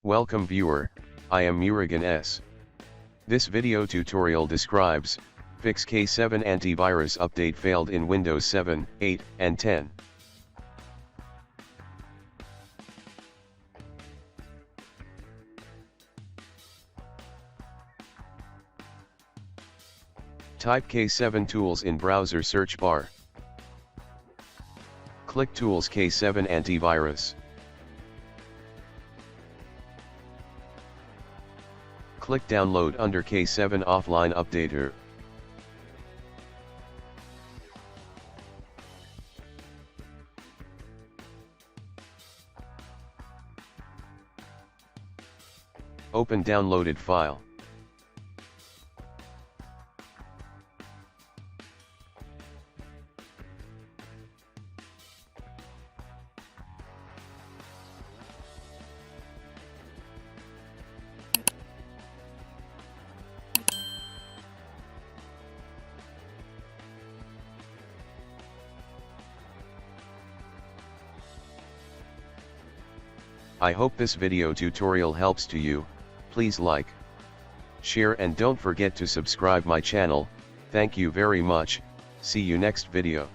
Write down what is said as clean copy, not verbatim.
Welcome viewer, I am Murugan S. This video tutorial describes, fix K7 antivirus update failed in Windows 7, 8, and 10. Type K7 Tools in browser search bar. Click Tools K7 Antivirus. Click Download under K7 Offline Updater. Open downloaded file. I hope this video tutorial helps to you. Please like, share and don't forget to subscribe my channel. Thank you very much. See you next video.